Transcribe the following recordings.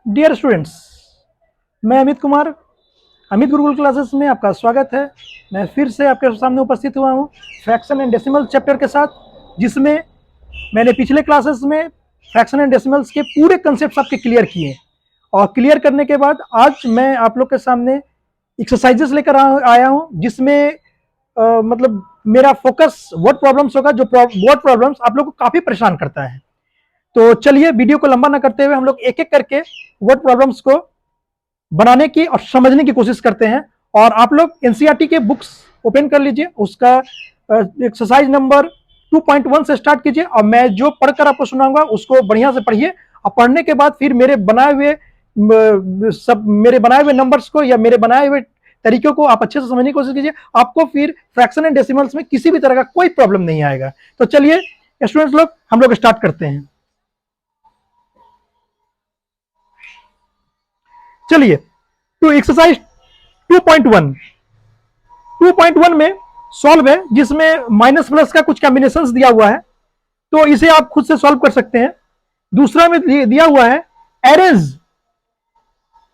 Dear students, मैं Amit Kumar, Amit Gurukul classes में आपका स्वागत है। मैं फिर से आपके सामने उपस्थित हुआ हूँ फ्रैक्शन एंड डेसिमल चैप्टर के साथ, जिसमें मैंने पिछले क्लासेस में फ्रैक्शन एंड डेसिमल्स के पूरे कंसेप्ट आपके क्लियर किए और क्लियर करने के बाद आज मैं आप लोग के सामने एक्सरसाइजेस लेकर आया हूँ, जिसमें मतलब मेरा फोकस वर्ड प्रॉब्लम्स होगा, जो वर्ड प्रॉब्लम्स आप लोग को काफ़ी परेशान करता है। तो चलिए वीडियो को लंबा ना करते हुए हम लोग एक एक करके वर्ड प्रॉब्लम्स को बनाने की और समझने की कोशिश करते हैं। और आप लोग एनसीईआरटी के बुक्स ओपन कर लीजिए, उसका एक्सरसाइज नंबर 2.1 से स्टार्ट कीजिए और मैं जो पढ़कर आपको सुनाऊंगा उसको बढ़िया से पढ़िए। और पढ़ने के बाद फिर मेरे बनाए हुए नंबर्स को या मेरे बनाए हुए तरीकों को आप अच्छे से समझने की कोशिश कीजिए। आपको फिर फ्रैक्शन एंड डेसिमल्स में किसी भी तरह का कोई प्रॉब्लम नहीं आएगा। तो चलिए स्टूडेंट्स लोग, हम लोग स्टार्ट करते हैं। चलिए, तो एक्सरसाइज 2.1 2.1 में सॉल्व है, जिसमें माइनस प्लस का कुछ कॉम्बिनेशंस दिया हुआ है, तो इसे आप खुद से सॉल्व कर सकते हैं। दूसरा में दिया हुआ है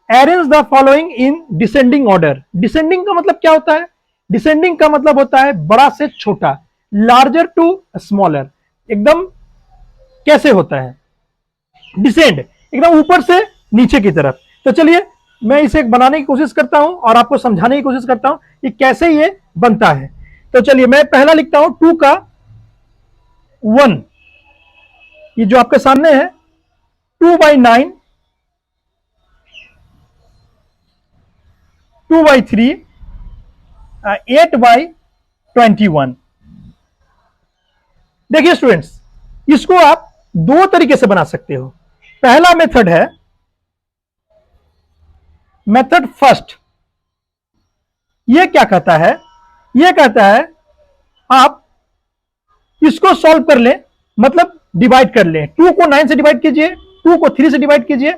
arrange the following in descending order. Descending का मतलब क्या होता है? डिसेंडिंग का मतलब होता है बड़ा से छोटा, लार्जर टू स्मॉलर। एकदम कैसे होता है डिसेंड? एकदम ऊपर से नीचे की तरफ। तो चलिए मैं इसे बनाने की कोशिश करता हूं और आपको समझाने की कोशिश करता हूं कि कैसे ये बनता है। तो चलिए मैं पहला लिखता हूं 2 का 1, ये जो आपके सामने है 2/9, 2/3, 8/21। देखिए स्टूडेंट्स, इसको आप दो तरीके से बना सकते हो। पहला मेथड है मेथड फर्स्ट। ये क्या कहता है? ये कहता है आप इसको सॉल्व कर लें, मतलब डिवाइड कर लें। 2 को 9 से डिवाइड कीजिए, 2 को 3 से डिवाइड कीजिए,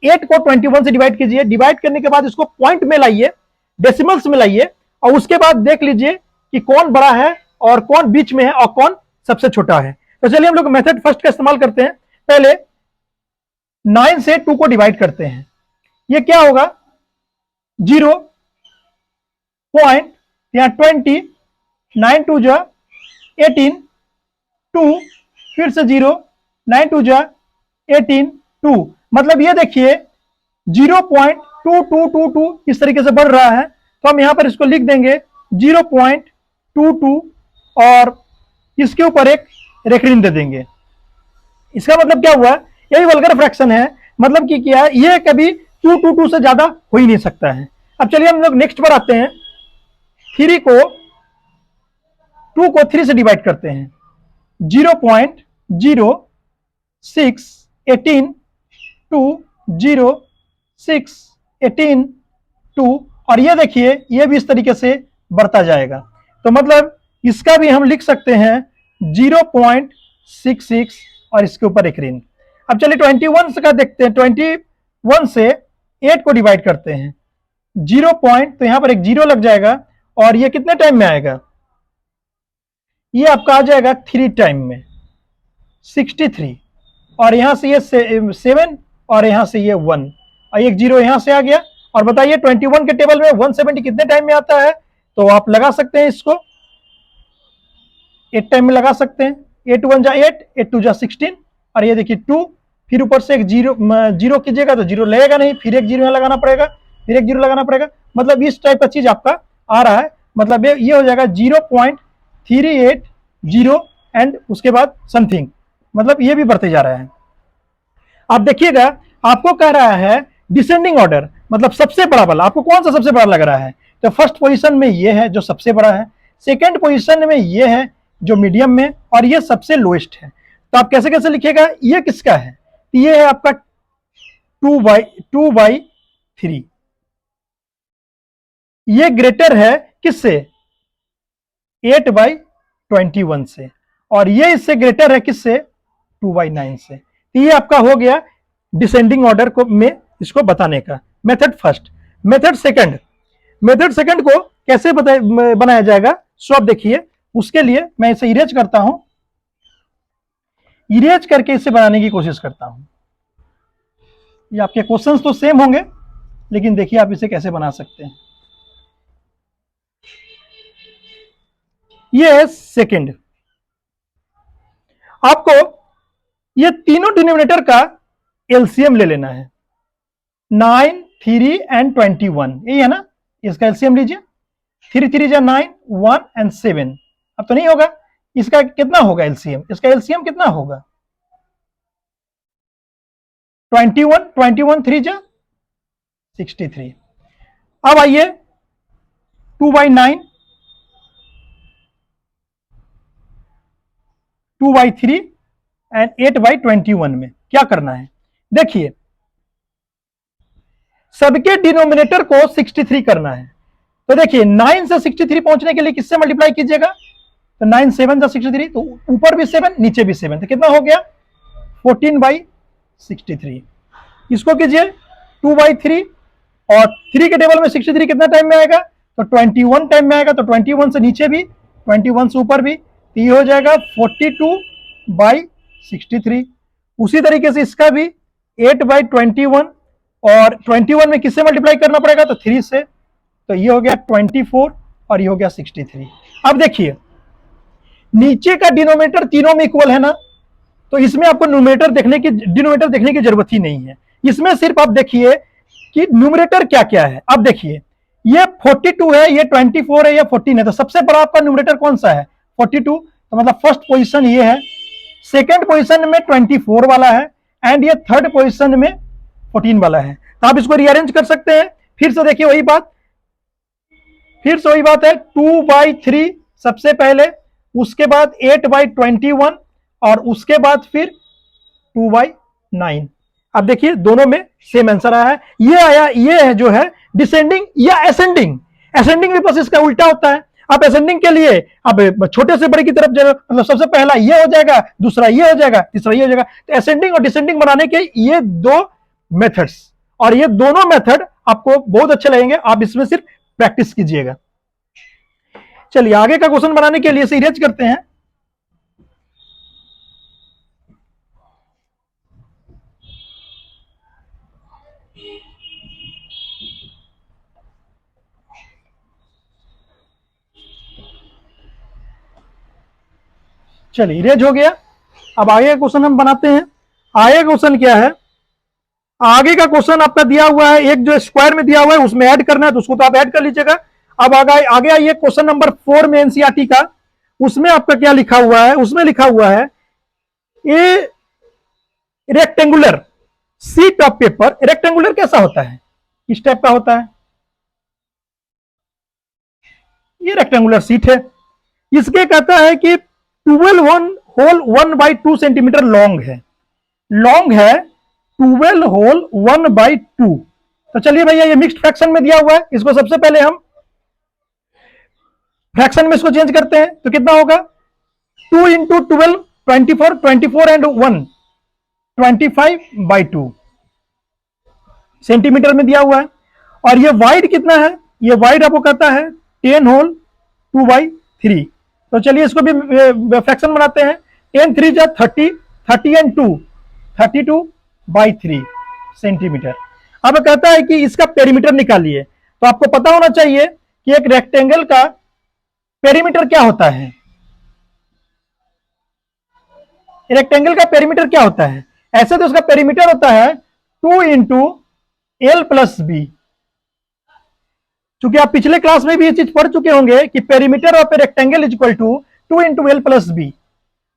8 को 21 से डिवाइड कीजिए। डिवाइड करने के बाद इसको पॉइंट में लाइए, डेसिमल्स में लाइए, और उसके बाद देख लीजिए कि कौन बड़ा है और कौन बीच में है और कौन सबसे छोटा है। तो चलिए हम लोग मेथड फर्स्ट का इस्तेमाल करते हैं। पहले 9 से 2 को डिवाइड करते हैं। ये क्या होगा? 0 पॉइंट यहाँ 20, 9 टू जा 18, 2 फिर से 0, 9 टू जा 18, 2। मतलब ये देखिए 0.2222 इस तरीके से बढ़ रहा है। तो हम यहां पर इसको लिख देंगे 0.22 और इसके ऊपर एक रेखरीन दे देंगे। इसका मतलब क्या हुआ? यही वल्गर फ्रैक्शन है। मतलब कि क्या, ये कभी 222 से ज्यादा हो ही नहीं सकता है। अब चलिए हम लोग नेक्स्ट पर आते हैं। 2 को 3 से डिवाइड करते हैं। 0.0618, 2, 0, 6, 18, 2, और ये देखिए ये भी इस तरीके से बढ़ता जाएगा। तो मतलब इसका भी हम लिख सकते हैं 0.66 और इसके ऊपर एक ऋण। अब चलिए 21 का देखते हैं। 21 से 8 को डिवाइड करते हैं। 0 पॉइंट, तो यहां पर एक 0 लग जाएगा और ये कितने टाइम में आएगा? ये आपका आ जाएगा 3 टाइम में 63, और यहां से ये 7 और यहां से ये 1 और एक 0 यहां से आ गया। और बताइए 21 के टेबल में 170 कितने टाइम में आता है? तो आप लगा सकते हैं इसको 8 टाइम में लगा सकते हैं। 8 1 जा 8, 8 2 जा 16, और ये देखिए 2, फिर ऊपर से एक 0 कीजिएगा तो 0 लगेगा नहीं, फिर एक 0 यहां लगाना पड़ेगा, फिर एक 0 लगाना पड़ेगा। मतलब इस टाइप का चीज आपका आ रहा है। मतलब ये हो जाएगा 0.380 एंड उसके बाद समथिंग। मतलब ये भी बढ़ते जा रहा है। आप देखिएगा, आपको कह रहा है डिसेंडिंग ऑर्डर, मतलब सबसे बड़ा वाला। आपको कौन सा सबसे बड़ा लग रहा है? तो फर्स्ट पोजीशन में ये है जो सबसे बड़ा है, सेकंड पोजीशन में ये है जो मीडियम में, और ये सबसे लोएस्ट है। तो आप कैसे कैसे लिखिएगा? ये किसका है? तो ये है आपका 2/3। ये ग्रेटर है किससे? 8/21 से, और ये इससे ग्रेटर है किससे? 2/9 से। तो ये आपका हो गया डिसेंडिंग ऑर्डर को में इसको बताने का मेथड फर्स्ट। मेथड सेकंड को कैसे बनाया जाएगा, सो आप देखिए। उसके लिए मैं इसे इरेज करता हूं, इरेज करके इसे बनाने की कोशिश करता हूं। ये आपके क्वेश्चंस तो सेम होंगे, लेकिन देखिए आप इसे कैसे बना सकते हैं। ये है सेकंड। आपको ये तीनों डिनोमिनेटर का एलसीएम ले लेना है, 9, 3 एंड 21, यही है ना। इसका एलसीएम लीजिए, 3 3 जा 9, 1 एंड 7। अब तो नहीं होगा, इसका कितना होगा एलसीएम? इसका एलसीएम कितना होगा? 21, 21 3 जा 63। अब आइए 2/9, 2/3 एंड 8/21 में क्या करना है? देखिए, सबके डिनोमिनेटर को 63 करना है। तो देखिए 9 से 63 पहुंचने के लिए किससे मल्टीप्लाई कीजिएगा? तो 9 7 जा 63, तो ऊपर भी 7 नीचे भी 7, तो कितना हो गया? 14/63। इसको कीजिए 2/3, और 3 के टेबल में 63 कितना टाइम में आएगा? तो 21 टाइम में आएगा। तो 21 से नीचे भी, 21 से ऊपर भी, तो ये हो जाएगा 42/63। उसी तरीके से इसका भी 8/21, और 21 में किससे मल्टीप्लाई करना पड़ेगा? तो 3 से, तो ये हो गया 24 और ये हो गया 63। अब देखिए नीचे का डिनोमिनेटर तीनों में इक्वल है ना, तो इसमें आपको डिनोमिनेटर देखने की जरूरत ही नहीं है। इसमें सिर्फ आप देखिए कि न्यूमरेटर क्या क्या है। अब देखिए ये 42 है, ये 24 है, ये 14 है, तो सबसे बड़ा आपका न्यूमरेटर कौन सा है? 42, तो मतलब फर्स्ट पोजीशन ये है, सेकंड पोजीशन में 24 वाला है, एंड ये थर्ड पोजीशन में 14 वाला है। तो आप इसको रीअरेंज कर सकते हैं। फिर से देखिए वही बात है, 2/3 सबसे पहले, उसके बाद 8/21, और उसके बाद फिर 2/9। अब देखिए दोनों में सेम आंसर आया है। ये आया, ये है जो है डिसेंडिंग या असेंडिंग। असेंडिंग में बस इसका उल्टा होता है। आप असेंडिंग के लिए अब छोटे से बड़े की तरफ मतलब सबसे पहला ये हो जाएगा, दूसरा ये हो जाएगा, तीसरा ये हो जाएगा। तो असेंडिंग और डिसेंडिंग बनाने के ये दो मेथड्स, और ये दोनों मेथड आपको बहुत अच्छे लगेंगे। आप इसमें सिर्फ प्रैक्टिस कीजिएगा। चलिए आगे का क्वेश्चन बनाने के लिए इसे इरेज करते हैं। चलिए इरेज हो गया। अब आगे का क्वेश्चन हम बनाते हैं। आगे का क्वेश्चन क्या है? आगे का क्वेश्चन आपका दिया हुआ है, एक जो स्क्वायर में दिया हुआ है उसमें ऐड करना है, तो उसको तो आप ऐड कर लीजिएगा। अब आगे आइए क्वेश्चन नंबर 4 में एनसीईआरटी का। उसमें आपका क्या लिखा हुआ है? उसमें लिखा हुआ है ए rectangular sheet of paper. Rectangular कैसा होता है? इस टाइप का होता है। ये रेक्टेंगुलर शीट है। इसके कहता है कि 12 होल 1/2 सेंटीमीटर लॉन्ग है। लॉन्ग है 12 होल 1/2। तो चलिए भैया ये मिक्स्ड फ्रैक्शन में दिया हुआ है, इसको सबसे पहले हम फ्रैक्शन में इसको चेंज करते हैं। तो कितना होगा? 2 इंटू 12, 24, 24 एंड 1, 25/2 सेंटीमीटर में दिया हुआ है। और ये वाइड कितना है? ये वाइड आपको कहता है 10 होल 2/3। तो चलिए इसको भी फ्रैक्शन बनाते हैं। 10 3 जा 30, 30 एंड 2, 32/3 सेंटीमीटर। अब कहता है कि इसका पेरीमीटर निकालिए। तो आपको पता होना चाहिए कि एक रेक्टेंगल का पेरीमीटर क्या होता है। रेक्टेंगल का पेरीमीटर क्या होता है? ऐसे तो उसका पेरीमीटर होता है 2 इंटू एल प्लस बी। चूंकि आप पिछले क्लास में भी ये चीज पढ़ चुके होंगे कि perimeter of a rectangle is equal to 2 into L plus B.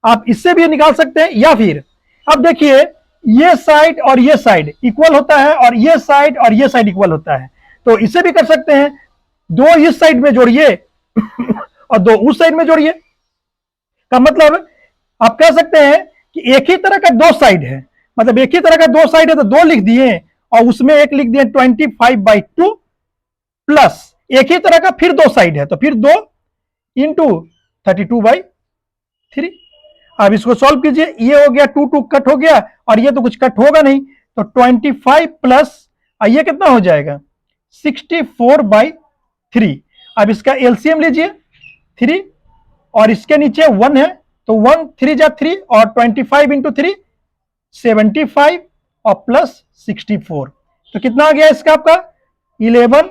आप इससे भी निकाल सकते हैं, या फिर अब देखिए ये साइड और ये साइड इक्वल होता है, और ये साइड और ये साइड इक्वल होता है। तो इसे भी कर सकते हैं, 2 इस साइड में जोड़िए और 2 उस साइड में जोड़िए। का मतलब आप कह सकते हैं कि एक ही तरह का 2 साइड है, मतलब एक ही तरह का 2 साइड है तो 2 लिख दिए, और उसमें एक लिख दिए 25/2 प्लस एक ही तरह का फिर 2 साइड है तो फिर 2 इंटू 32/3। अब इसको सॉल्व कीजिए। ये हो गया 2 2 कट हो गया, और ये तो कुछ कट होगा नहीं, तो 25 प्लस ये कितना हो जाएगा? 64/3। अब इसका एलसीएम लीजिए 3, और इसके नीचे 1 है, तो 1 3 जा 3, और 25 इंटू 3 75, और प्लस 64, तो कितना आ गया इसका आपका 11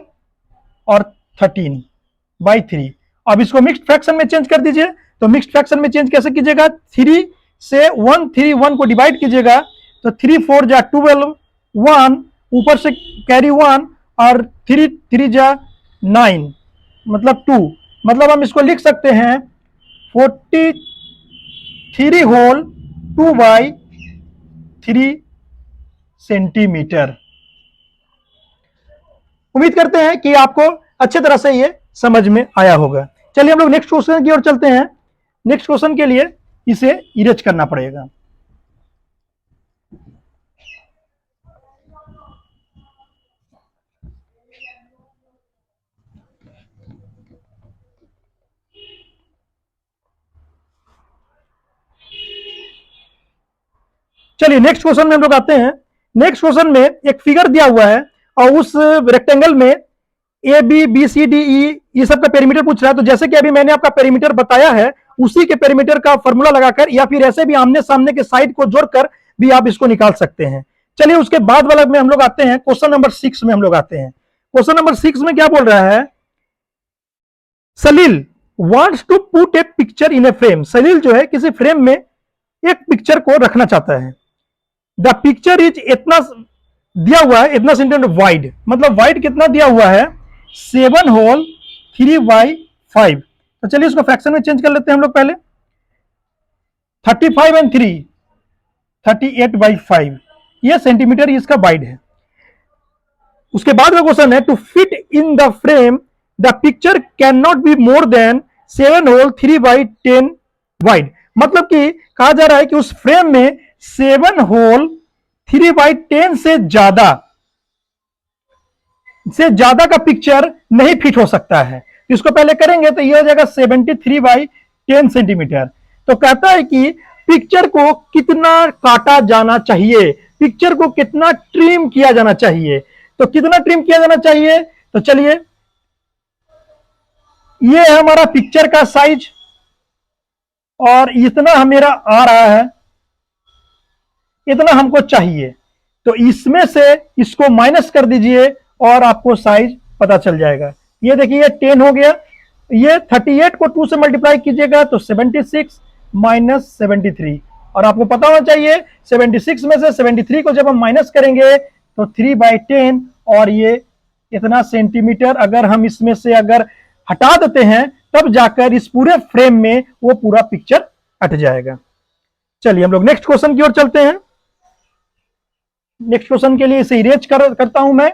और 13/3। अब इसको मिक्स्ड फ्रैक्शन में चेंज कर दीजिए। तो मिक्स्ड फ्रैक्शन में चेंज कैसे कीजिएगा, 3 से 1 को डिवाइड कीजिएगा, तो 3 4 जा 12, 1 ऊपर से कैरी 1 और 3 3 जा 9 मतलब 2, मतलब हम इसको लिख सकते हैं 43 होल 2/3 सेंटीमीटर। उम्मीद करते हैं कि आपको अच्छे तरह से ये समझ में आया होगा। चलिए हम लोग नेक्स्ट क्वेश्चन की ओर चलते हैं। नेक्स्ट क्वेश्चन के लिए इसे इरेज करना पड़ेगा। चलिए नेक्स्ट क्वेश्चन में हम लोग आते हैं। नेक्स्ट क्वेश्चन में एक फिगर दिया हुआ है और उस रेक्टेंगल में A B B C D E ये सब का पेरीमीटर पूछ रहा है। तो जैसे कि अभी मैंने आपका पेरीमीटर बताया है, उसी के पेरीमीटर का फॉर्मूला लगाकर या फिर ऐसे भी आमने सामने के साइड को जोड़कर भी आप इसको निकाल सकते हैं। चलिए उसके बाद वाला में हम लोग आते हैं, क्वेश्चन नंबर 6 में हम लोग आते हैं। क्वेश्चन नंबर 6 में क्या बोल रहा है, Salil wants to put a picture in a frame. Salil जो है किसी फ्रेम में एक पिक्चर को रखना चाहता है। द पिक्चर इज इतना दिया हुआ है, इतना सेंटीमीटर वाइड, मतलब वाइड कितना दिया हुआ है 7 होल 3/5। तो चलिए इसको फ्रैक्शन में चेंज कर लेते हैं हम लोग पहले। 35 एंड 3 38/5 ये सेंटीमीटर इसका वाइड है। उसके बाद का क्वेश्चन है, to fit in the frame the picture can not be more than 7 whole 3/10 wide. मतलब कि कहा जा रहा है कि उस फ्रेम में 7 होल 3/10 से ज्यादा का पिक्चर नहीं फिट हो सकता है। इसको पहले करेंगे तो यह हो जाएगा 73/10 सेंटीमीटर। तो कहता है कि पिक्चर को कितना काटा जाना चाहिए, पिक्चर को कितना ट्रिम किया जाना चाहिए। तो कितना ट्रिम किया जाना चाहिए, तो चलिए ये है हमारा पिक्चर का साइज और इतना मेरा आ रहा है, इतना हमको चाहिए। तो इसमें से इसको माइनस कर दीजिए और आपको साइज पता चल जाएगा। ये देखिए 10 हो गया, ये 38 को 2 से मल्टीप्लाई कीजिएगा तो 76 माइनस 73, और आपको पता होना चाहिए 76 में से 73 को जब हम माइनस करेंगे तो 3/10 और ये इतना सेंटीमीटर अगर हम इसमें से अगर हटा देते हैं तब जाकर इस पूरे फ्रेम में वो पूरा पिक्चर हट जाएगा। चलिए हम लोग नेक्स्ट क्वेश्चन की ओर चलते हैं। नेक्स्ट क्वेश्चन के लिए इसे इरेज करता हूं मैं।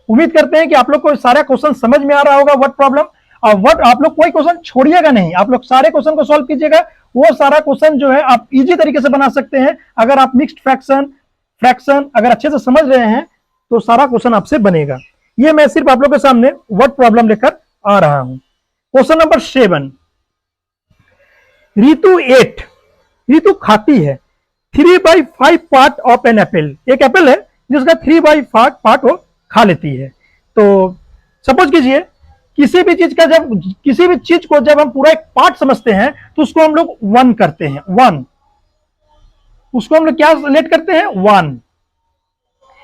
उम्मीद करते हैं कि आप लोग को सारा क्वेश्चन समझ में आ रहा होगा, व्हाट प्रॉब्लम। और व्हाट आप लोग कोई क्वेश्चन छोड़िएगा नहीं, आप लोग सारे क्वेश्चन को सॉल्व कीजिएगा। वो सारा क्वेश्चन जो है आप इजी तरीके से बना सकते हैं। अगर आप मिक्स्ड फ्रैक्शन अगर अच्छे से समझ रहे हैं तो सारा क्वेश्चन आपसे बनेगा। ये मैं सिर्फ आप लोग के सामने व्हाट प्रॉब्लम लेकर आ रहा हूं। क्वेश्चन नंबर 7, ऋतु खाती है 3/5 पार्ट ऑफ एन एप्पल। एक एप्पल है जिसका 3/5 पार्ट वो खा लेती है। तो सपोज कीजिए किसी भी चीज को जब हम पूरा एक पार्ट समझते हैं तो उसको हम लोग 1 करते हैं। 1 उसको हम लोग क्या लेट करते हैं 1।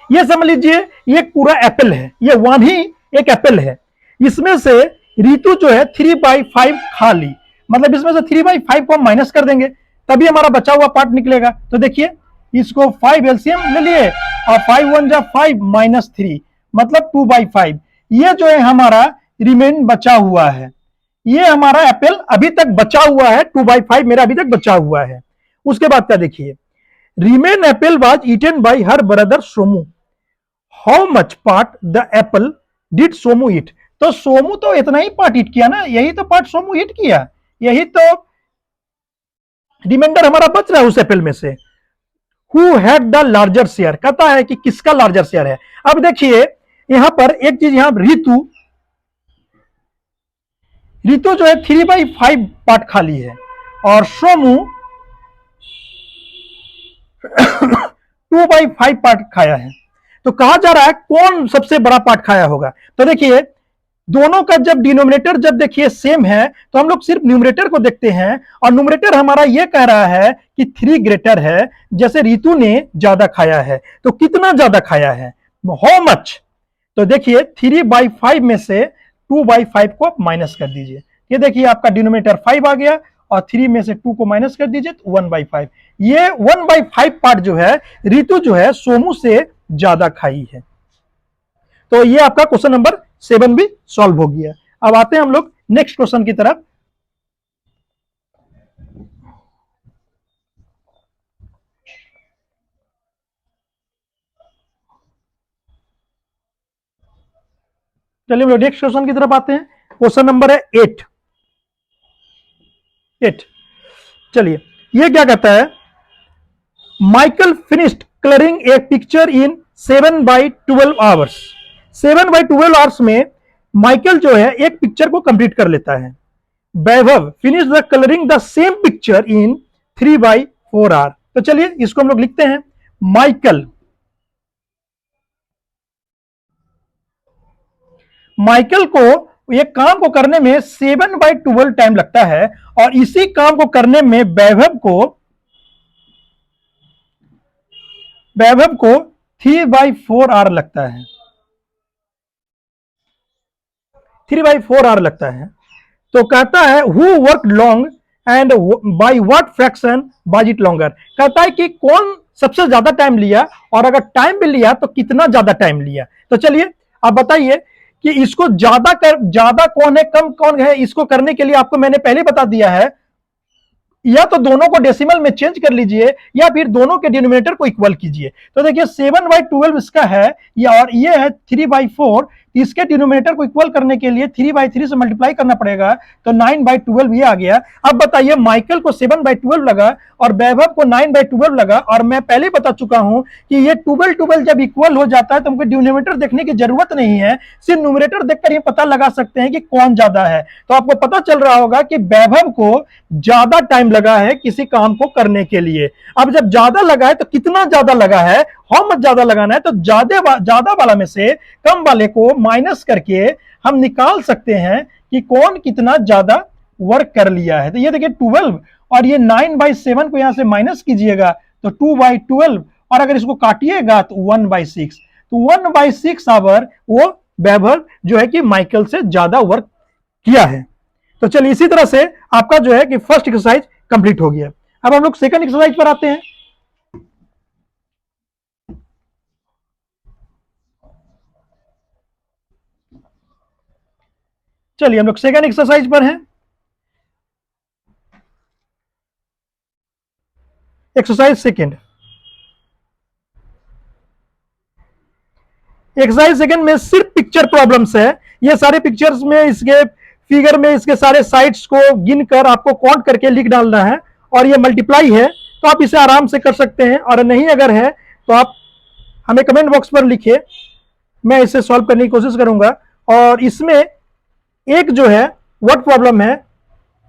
ये समझ लीजिए ये पूरा एप्पल है, ये 1 ही एक एप्पल है। इसमें से ऋतु जो है 3/5 खा ली, मतलब इसमें से 3/5 को हम माइनस कर देंगे तभी हमारा बचा हुआ पार्ट निकलेगा। तो देखिए इसको 5 एलसीएम ले लिए और 5 1 जा 5 माइनस 3 मतलब 2/5। ये जो है हमारा रिमेन बचा हुआ है, ये हमारा एप्पल अभी तक बचा हुआ है, 2/5 मेरा अभी तक बचा हुआ है। उसके बाद क्या देखिए, remain apple was eaten by her brother Somu, how much part the apple did Somu eat. तो सोमू तो इतना ही पार्ट ईट किया ना, यही तो पार्ट सोमू ईट किया, यही तो रिमाइंडर हमारा बच रहा है उस एप्पल में से। Who had the larger share, कहता है कि किसका लार्जर शेयर है। अब देखिए यहां पर एक चीज, यहां ऋतु जो है 3/5 पार्ट खाली है और सोमू 2/5 पार्ट खाया है। तो कहा जा रहा है कौन सबसे बड़ा पार्ट खाया होगा। तो देखिए दोनों का जब डिनोमिनेटर जब देखिए सेम है तो हम लोग सिर्फ न्यूमरेटर को देखते हैं, और न्यूमरेटर हमारा ये कह रहा है कि 3 ग्रेटर है, जैसे रितु ने ज्यादा खाया है, तो कितना ज्यादा खाया है, हाउ मच। तो देखिए 3/5 में से 2/5 को माइनस कर दीजिए, ये देखिए आपका डिनोमिनेटर 5 आ गया, और 3 में से 2 को माइनस कर दीजिए तो 1/5। ये 1/5 पार्ट जो है रितु जो है सोमू से ज्यादा खाई है। तो ये आपका क्वेश्चन नंबर 7 भी सॉल्व हो गया। अब आते हैं हम लोग नेक्स्ट क्वेश्चन की तरफ। चलिए हम लोग नेक्स्ट क्वेश्चन की तरफ आते हैं। क्वेश्चन नंबर है 8। चलिए ये क्या कहता है, Michael finished colouring a picture in 7/12 hours. 7/12 hours में माइकल जो है एक पिक्चर को कंप्लीट कर लेता है। Vaibhav finish the colouring the same picture in 3/4 hour. तो चलिए इसको हम लोग लिखते हैं, माइकल को ये काम को करने में 7/12 टाइम लगता है, और इसी काम को करने में वैभव को 3/4 आवर लगता है। 3/4 आवर लगता है। तो कहता है who work long and by what fraction was it longer. कहता है कि कौन सबसे ज्यादा टाइम लिया, और अगर टाइम भी लिया तो कितना ज्यादा टाइम लिया। तो चलिए आप बताइए कि इसको ज्यादा कौन है कम कौन है, इसको करने के लिए आपको मैंने पहले बता दिया है, या तो दोनों को डेसिमल में चेंज कर लीजिए, या फिर दोनों के डिनोमिनेटर को इक्वल कीजिए। तो देखिए 7/12 इसका है, या और ये है 3/4, इसके डिनोमिनेटर को इक्वल करने के लिए 3/3 से मल्टीप्लाई करना पड़ेगा, तो 9/12 ये आ गया। अब बताइए माइकल को 7/12 लगा और वैभव को 9/12 लगा, और मैं पहले बता चुका हूं कि ये 12 जब इक्वल हो जाता है तो हमको डिनोमिनेटर देखने की जरूरत नहीं है, सिर्फ न्यूमरेटर देखकर ही पता लगा सकते हैं कि कौन ज्यादा है। तो आपको पता चल रहा होगा कि वैभव को ज्यादा टाइम लगा है किसी काम को करने के लिए। अब जब ज्यादा लगा है तो कितना ज्यादा लगा है, हाउ मच ज्यादा लगाना है, तो ज्यादा वाला में से कम वाले को माइनस करके हम निकाल सकते हैं कि कौन कितना ज्यादा वर्क कर लिया है। तो ये देखिए 12, और ये 9/7 को यहां से माइनस कीजिएगा तो 2/12, और अगर इसको काटिएगा तो 1/6। तो 1/6 आवर वो वैभव जो है कि माइकल से ज्यादा वर्क किया है। तो चलिए इसी तरह से आपका जो है कि फर्स्ट एक्सरसाइज कंप्लीट हो गया। अब हम लोग सेकंड एक्सरसाइज पर आते हैं। चलिए हम लोग सेकंड एक्सरसाइज पर हैं। एक्सरसाइज सेकंड में सिर्फ पिक्चर प्रॉब्लम्स है। ये सारे पिक्चर्स में इसके फिगर में इसके सारे साइड्स को गिनकर आपको काउंट करके लिख डालना है, और ये मल्टीप्लाई है तो आप इसे आराम से कर सकते हैं, और नहीं अगर है तो आप हमें कमेंट बॉक्स पर लिखिए, मैं इसे सॉल्व करने की कोशिश करूंगा। और इसमें एक जो है वर्ड प्रॉब्लम है,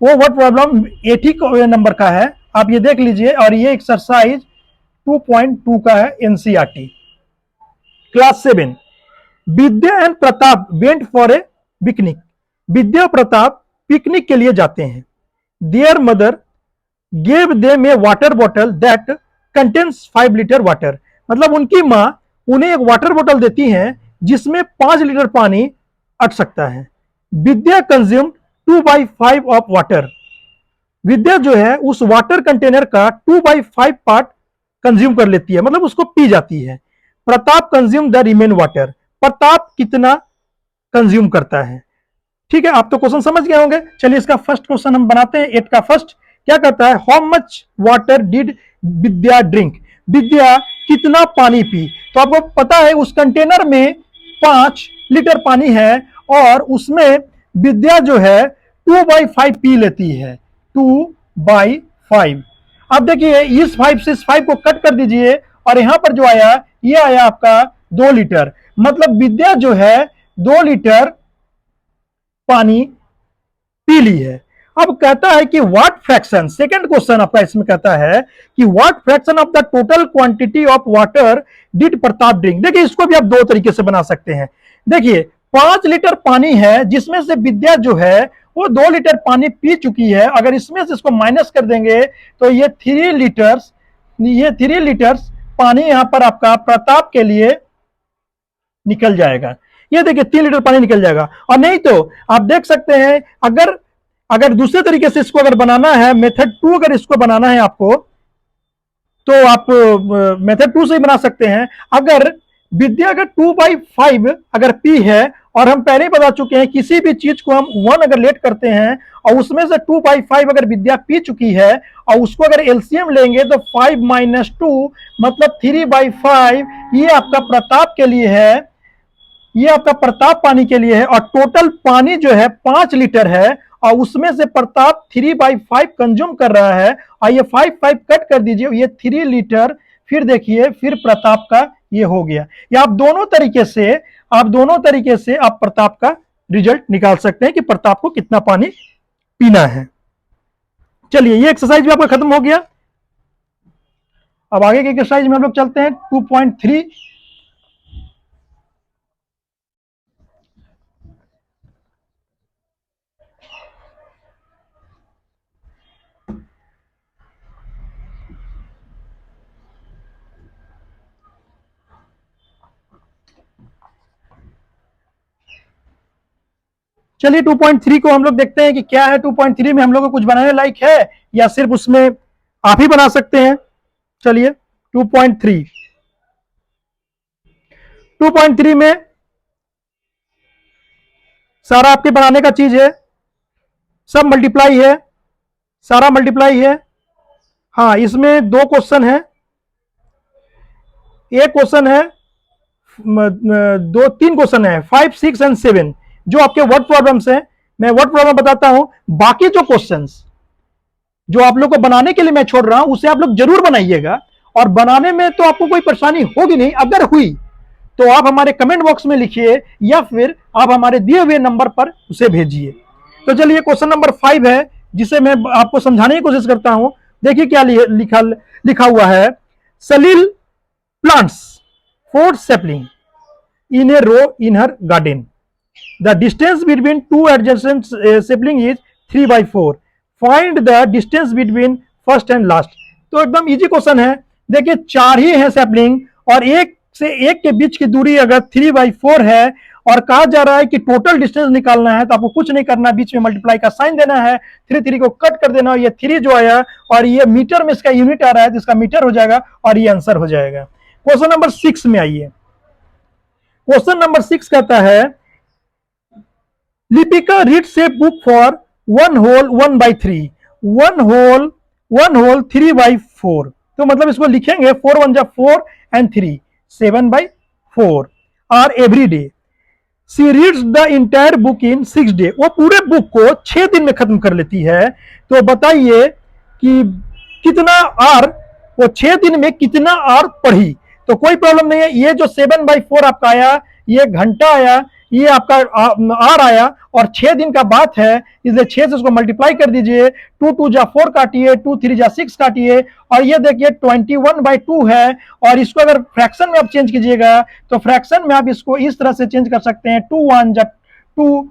वो वर्ड प्रॉब्लम 80 नंबर का है, आप ये देख लीजिए। और ये एक्सरसाइज 2.2 का है, NCERT class 7। Vidya and Pratap went for a picnic. Vidya और प्रताप पिकनिक के लिए जाते हैं। Their mother gave them a water bottle that contains 5 litre water. मतलब उनकी मां उन्हें एक वाटर बॉटल देती है जिसमें 5 लीटर पानी अट सकता है। विद्या कंज्यूम 2/5 ऑफ वाटर। विद्या जो है उस वाटर कंटेनर का 2/5 पार्ट कंज्यूम कर लेती है, मतलब उसको पी जाती है। Pratap consume the remain water. Pratap कितना कंज्यूम करता है। ठीक है, आप तो क्वेश्चन समझ गए होंगे। चलिए इसका फर्स्ट क्वेश्चन हम बनाते हैं। 8 का फर्स्ट क्या कहता है, how much water did Vidya drink. Vidya कितना पानी पी। तो आपको पता है उस कंटेनर में 5 लीटर पानी है, और उसमें विद्या जो है 2/5 पी लेती है। 2/5। अब देखिए इस 5 से इस 5 को कट कर दीजिए, और यहां पर जो आया ये आया आपका 2 लीटर। मतलब विद्या जो है 2 लीटर पानी पी ली है। अब कहता है कि व्हाट फ्रैक्शन, सेकंड क्वेश्चन आपका इसमें कहता है कि what fraction of the total quantity of water did Pratap drink. देखिए इसको भी आप दो तरीके से बना सकते हैं। देखिए 5 लीटर पानी है, जिसमें से विद्या जो है वो 2 लीटर पानी पी चुकी है। अगर इसमें से इसको माइनस कर देंगे तो ये 3 लीटर्स पानी यहां पर आपका प्रताप के लिए निकल जाएगा। ये देखिए 3 लीटर पानी निकल जाएगा। और नहीं तो आप देख सकते हैं, अगर दूसरे तरीके से इसको अगर बनाना है, मेथड 2 अगर इसको बनाना है आपको, तो आप मेथड 2 से ही बना सकते हैं। अगर विद्या अगर 2/5 अगर पी है, और हम पहले ही बता चुके हैं किसी भी चीज को हम 1 अगर लेट करते हैं और उसमें से 2/5 अगर विद्या पी चुकी है और उसको अगर एलसीएम लेंगे तो 5 - 2 मतलब 3/5 ये आपका प्रताप के लिए है, ये आपका प्रताप पानी के लिए है। और टोटल पानी जो है 5 लीटर है और उसमें से प्रताप 3/5 कंज्यूम कर रहा है। और ये 5 कट कर दीजिए, ये 3 लीटर, फिर देखिए फिर प्रताप का ये हो गया। या आप दोनों तरीके से आप प्रताप का रिजल्ट निकाल सकते हैं कि प्रताप को कितना पानी पीना है। चलिए ये एक्सरसाइज भी आपका खत्म हो गया। अब आगे के एक्सरसाइज में हम लोग चलते हैं 2.3। चलिए 2.3 को हम लोग देखते हैं कि क्या है। 2.3 में हम लोग को कुछ बनाने लायक है या सिर्फ उसमें आप ही बना सकते हैं। चलिए 2.3 में सारा आपके बनाने का चीज है, सब मल्टीप्लाई है, सारा मल्टीप्लाई है। हाँ, इसमें 2 क्वेश्चन है, एक क्वेश्चन है, 3 क्वेश्चन है, 5, 6 एंड 7 जो आपके वर्ड प्रॉब्लम्स हैं। मैं वर्ड प्रॉब्लम बताता हूं, बाकी जो क्वेश्चंस जो आप लोग को बनाने के लिए मैं छोड़ रहा हूं उसे आप लोग जरूर बनाइएगा। और बनाने में तो आपको कोई परेशानी होगी नहीं, अगर हुई तो आप हमारे कमेंट बॉक्स में लिखिए या फिर आप हमारे दिए हुए नंबर पर उसे भेजिए। तो चलिए क्वेश्चन नंबर 5 है, जिसे मैं आपको समझाने की कोशिश करता हूं। देखिए क्या लिखा हुआ है। सलील plants 4 sapling in a row in her garden. The distance between 2 adjacent sapling is 3/4. Find the distance between first and last. तो एकदम इजी क्वेश्चन है। देखिए 4 ही है सैपलिंग और एक से एक के बीच की दूरी अगर 3/4 है और कहा जा रहा है कि टोटल डिस्टेंस निकालना है, तो आपको कुछ नहीं करना, बीच में मल्टीप्लाई का साइन देना है, 3 को कट कर देना। ये 3 जो आया और ये मीटर में इसका यूनिट आ रहा है तो इसका मीटर हो जाएगा और ये आंसर हो जाएगा। क्वेश्चन नंबर 6 में आइए। क्वेश्चन नंबर 6 कहता है Lipika reads a book for 1 whole 1/3, 1 whole 3/4। तो मतलब इसको लिखेंगे 4 1 जा 4 and 3 7/4 और every day C reads the entire book in 6 days। वो पूरे बुक को 6 दिन में खत्म कर लेती है। तो बताइए कि कितना आर वो 6 दिन में कितना आर पढ़ी। तो कोई प्रॉब्लम नहीं है, ये जो 7/4 आपका आया, ये घंटा आया, ये आपका आर आया और 6 दिन का बात है, इसलिए 6 से उसको मल्टीप्लाई कर दीजिए। 2 2 जा 4 काटिए, 2 3 जा 6 काटिए और ये देखिए 21/2 है। और इसको अगर फ्रैक्शन में आप चेंज कीजिएगा तो फ्रैक्शन में आप इसको इस तरह से चेंज कर सकते हैं, 2 1 जब 2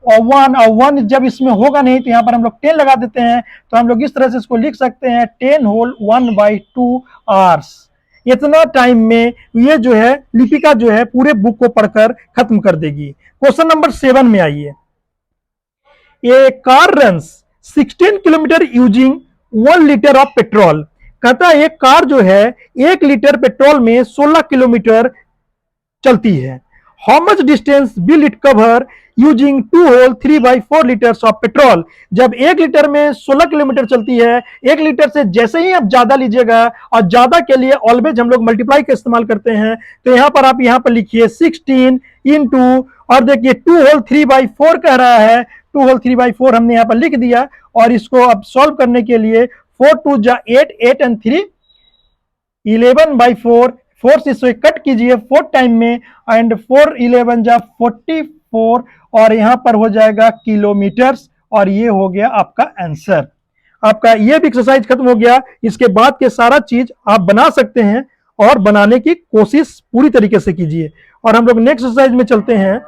और 1 जब इसमें होगा नहीं तो यहाँ पर हम लोग 10 लगा देते हैं। तो हम लोग इस तरह से इसको लिख सकते हैं 10 whole 1/2 आवर्स। इतना टाइम में ये जो है लिपिका जो है पूरे बुक को पढ़कर खत्म कर देगी। क्वेश्चन नंबर 7 में आइए। A car runs 16 kilometre using 1 litre of petrol. कहता है एक कार जो है 1 लीटर पेट्रोल में 16 किलोमीटर चलती है। How much distance will it cover using 2 whole 3/4 litres of petrol. जब 1 लीटर में 16 किलोमीटर चलती है, 1 लीटर से जैसे ही आप ज्यादा लीजिएगा, और ज्यादा के लिए ऑलवेज हम लोग मल्टीप्लाई का इस्तेमाल करते हैं, तो यहां पर आप यहां पर लिखिए 16 इंटू, और देखिए 2 whole 3/4 कह रहा है, 2 whole 3/4 हमने यहां पर लिख दिया। और इसको अब सॉल्व करने के लिए 4 2 जा 8, 8 and 3 11/4, 4 से इसे कट कीजिए 4 टाइम में, एंड 4 11 जा 44 और यहां पर हो जाएगा किलोमीटर्स। और ये हो गया आपका आंसर। आपका ये भी एक्सरसाइज खत्म हो गया। इसके बाद के सारा चीज आप बना सकते हैं और बनाने की कोशिश पूरी तरीके से कीजिए। और हम लोग नेक्स्ट एक्सरसाइज में चलते हैं।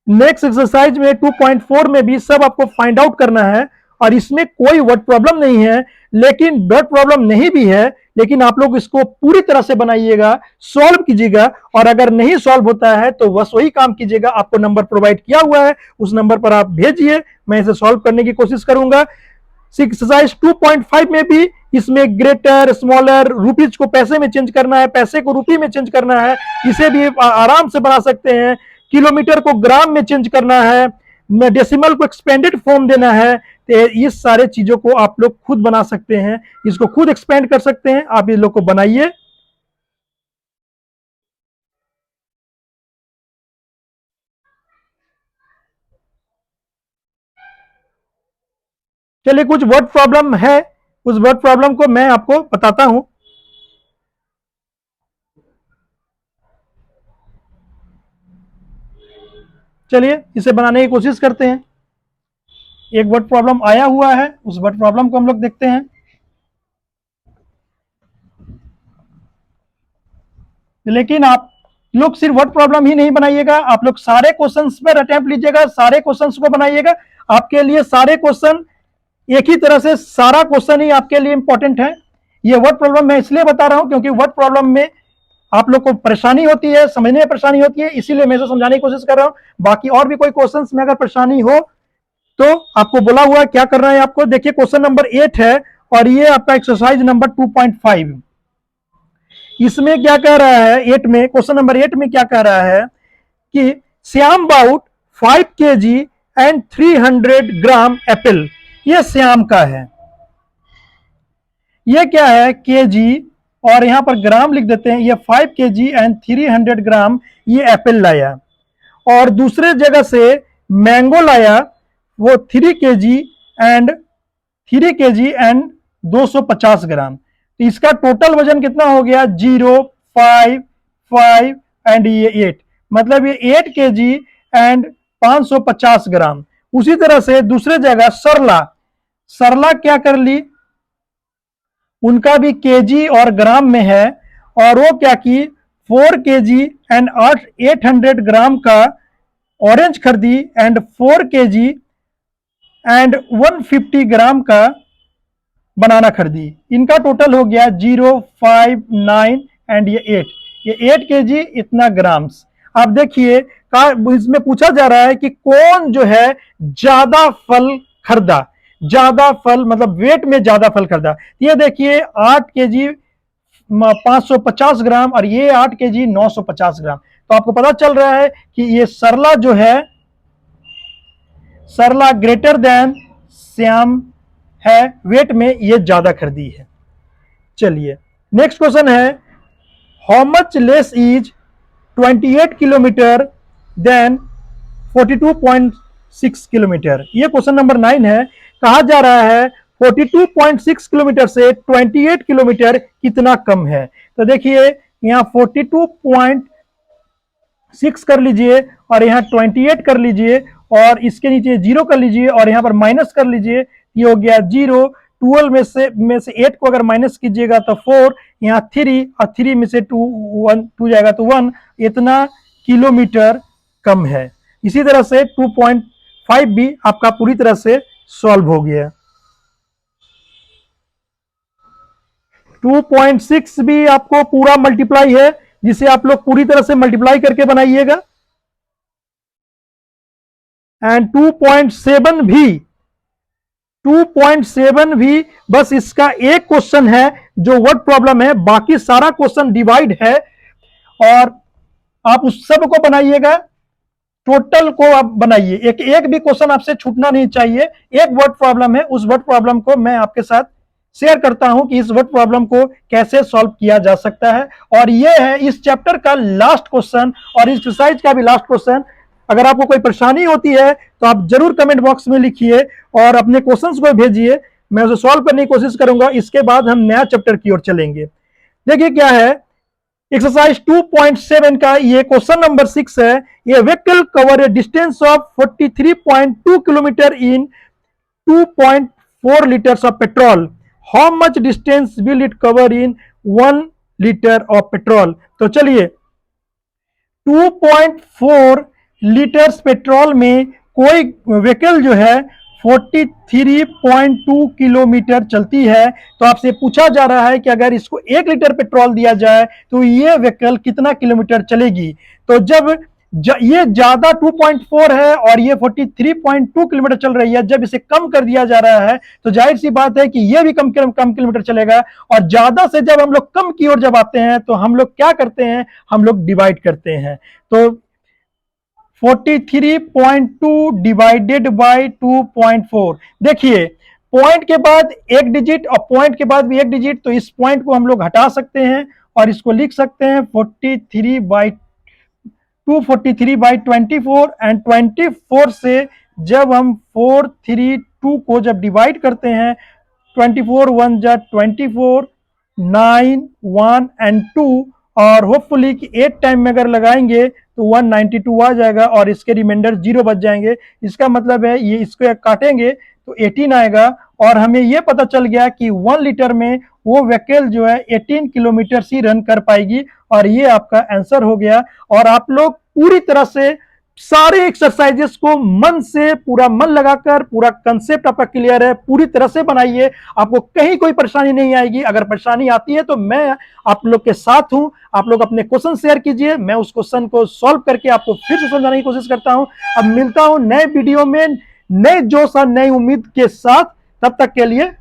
नेक्स्ट एक्सरसाइज में 2.4 में भी सब आपको फाइंड आउट करना है, और इसमें कोई वर्ड प्रॉब्लम नहीं है, लेकिन वर्ड प्रॉब्लम नहीं भी है, लेकिन आप लोग इसको पूरी तरह से बनाइएगा, सॉल्व कीजिएगा, और अगर नहीं सॉल्व होता है तो बस वही काम कीजिएगा, आपको नंबर प्रोवाइड किया हुआ है, उस नंबर पर आप भेजिए, मैं इसे सॉल्व करने की कोशिश करूंगा। एक्सरसाइज 2.5 में भी इसमें ग्रेटर, स्मॉलर, रुपीज को पैसे में चेंज करना है, पैसे को रुपये में चेंज करना है, इसे भी आराम से बना सकते हैं। किलोमीटर को ग्राम में चेंज करना है, डेसिमल को एक्सपेंडेड फॉर्म देना है, तो इस सारे चीजों को आप लोग खुद बना सकते हैं, इसको खुद एक्सपेंड कर सकते हैं। आप इस लोग को बनाइए। चलिए, कुछ वर्ड प्रॉब्लम है, उस वर्ड प्रॉब्लम को मैं आपको बताता हूं। चलिए इसे बनाने की कोशिश करते हैं। एक वर्ड प्रॉब्लम आया हुआ है, उस वर्ड प्रॉब्लम को हम लोग देखते हैं। लेकिन आप लोग सिर्फ वर्ड प्रॉब्लम ही नहीं बनाइएगा, आप लोग सारे क्वेश्चंस पर अटेम्प्ट लीजिएगा, सारे क्वेश्चंस को बनाइएगा। आपके लिए सारे क्वेश्चन एक ही तरह से, सारा क्वेश्चन ही आपके लिए इंपॉर्टेंट है। ये वर्ड प्रॉब्लम मैं इसलिए बता रहा हूं क्योंकि वर्ड प्रॉब्लम में आप लोग को परेशानी होती है, समझने में परेशानी होती है, इसीलिए मैं इसे समझाने की कोशिश कर रहा हूं। बाकी और भी कोई क्वेश्चंस में अगर परेशानी हो तो आपको बोला हुआ है क्या करना है आपको। देखिए क्वेश्चन नंबर 8 है, और ये आपका एक्सरसाइज नंबर 2.5। इसमें क्या कह रहा है, 8 में, क्वेश्चन नंबर 8 में क्या कह रहा है कि Shyam bought 5 kg and 300 gram apple. ये श्याम का है, ये क्या है, केजी, और यहां पर ग्राम लिख देते हैं। ये 5 kg एंड 300 ग्राम ये एप्पल लाया, और दूसरे जगह से मैंगो लाया, वो 3 kg एंड 250 ग्राम। तो इसका टोटल वजन कितना हो गया, 0, 5, 5 एंड ये 8, मतलब ये 8 kg एंड 550 ग्राम। उसी तरह से दूसरे जगह सरला, सरला क्या कर ली, उनका भी केजी और ग्राम में है, और वो क्या की, 4 kg एंड 800 ग्राम का ऑरेंज खरीदी, एंड 4 kg एंड 150 ग्राम का बनाना खरीदी। इनका टोटल हो गया 0, 5, 9 एंड ये 8, ये 8 kg इतना ग्राम्स। आप देखिए इसमें पूछा जा रहा है कि कौन जो है ज्यादा फल खरीदा, ज्यादा फल मतलब वेट में ज्यादा फल खरीदा। ये देखिए 8 kg 550 ग्राम, और ये 8 kg 950 ग्राम। तो आपको पता चल रहा है कि ये सरला जो है, सरला ग्रेटर देन श्याम है, वेट में ये ज्यादा खरीदी है। चलिए नेक्स्ट क्वेश्चन है, how much less is 28 kilometre than 42.6 kilometre. ये क्वेश्चन नंबर 9 है। कहा जा रहा है 42.6 किलोमीटर से 28 किलोमीटर कितना कम है। तो देखिए यहां 42.6 कर लीजिए, और यहां 28 कर लीजिए, और इसके नीचे 0 कर लीजिए, और यहां पर माइनस कर लीजिए, ये हो गया 0। 12 में से 8 को अगर माइनस कीजिएगा तो 4, यहाँ 3, और 3 में से 2 जाएगा तो 1, इतना किलोमीटर कम है। इसी तरह से 2.5 भी आपका पूरी तरह से सॉल्व हो गया। 2.6 भी आपको पूरा मल्टीप्लाई है, जिसे आप लोग पूरी तरह से मल्टीप्लाई करके बनाइएगा। एंड 2.7 भी बस इसका एक क्वेश्चन है जो वर्ड प्रॉब्लम है, बाकी सारा क्वेश्चन डिवाइड है, और आप उस सब को बनाइएगा, टोटल को आप बनाइए। एक भी क्वेश्चन आपसे छूटना नहीं चाहिए। एक वर्ड प्रॉब्लम है, उस वर्ड प्रॉब्लम को मैं आपके साथ शेयर करता हूं कि इस वर्ड प्रॉब्लम को कैसे सॉल्व किया जा सकता है। और यह है इस चैप्टर का लास्ट क्वेश्चन, और इस एक्सरसाइज का भी लास्ट क्वेश्चन। अगर आपको कोई परेशानी होती है तो आप जरूर कमेंट बॉक्स में लिखिए और अपने क्वेश्चंस को भेजिए, मैं उसे सॉल्व करने की कोशिश करूंगा। इसके बाद हम नया चैप्टर की ओर चलेंगे। देखिए क्या है, एक्सरसाइज 2.7 का ये क्वेश्चन नंबर 6 है। ये vehicle cover A distance of 43.2 kilometre in 2.4 liters of petrol. How much distance will it cover in 1 liter of petrol. तो चलिए 2.4 लीटर्स पेट्रोल में कोई व्हीकल जो है 43.2 किलोमीटर चलती है। तो आपसे पूछा जा रहा है कि अगर इसको 1 लीटर पेट्रोल दिया जाए तो ये व्हीकल कितना किलोमीटर चलेगी। तो जब ये ज्यादा 2.4 है और ये 43.2 किलोमीटर चल रही है, जब इसे कम कर दिया जा रहा है तो जाहिर सी बात है कि ये भी कम किलोमीटर चलेगा। और ज्यादा से जब हम लोग कम की ओर जब आते हैं तो हम लोग क्या करते हैं, हम लोग डिवाइड करते हैं। तो 43.2 डिवाइडेड बाय 2.4, देखिए पॉइंट के बाद एक डिजिट और पॉइंट के बाद भी एक डिजिट, तो इस पॉइंट को हम लोग हटा सकते हैं और इसको लिख सकते हैं 243/24 एंड 24 से जब हम 432 को जब डिवाइड करते हैं, 24 1 जा 24, 9 1 एंड 2, और होपफुली कि 8 टाइम में अगर लगाएंगे तो 192 आ जाएगा और इसके रिमाइंडर 0 बच जाएंगे। इसका मतलब है ये इसको काटेंगे तो 18 आएगा और हमें ये पता चल गया कि 1 लीटर में वो व्हीकल जो है 18 किलोमीटर ही रन कर पाएगी। और ये आपका आंसर हो गया। और आप लोग पूरी तरह से सारे एक्सरसाइजेस को मन से, पूरा मन लगाकर, पूरा कंसेप्ट आपका क्लियर है, पूरी तरह से बनाइए, आपको कहीं कोई परेशानी नहीं आएगी। अगर परेशानी आती है तो मैं आप लोग के साथ हूं, आप लोग अपने क्वेश्चन शेयर कीजिए, मैं उस क्वेश्चन को सॉल्व करके आपको फिर से समझाने की कोशिश करता हूं। अब मिलता हूं नए वीडियो में नए जोश और नई उम्मीद के साथ, तब तक के लिए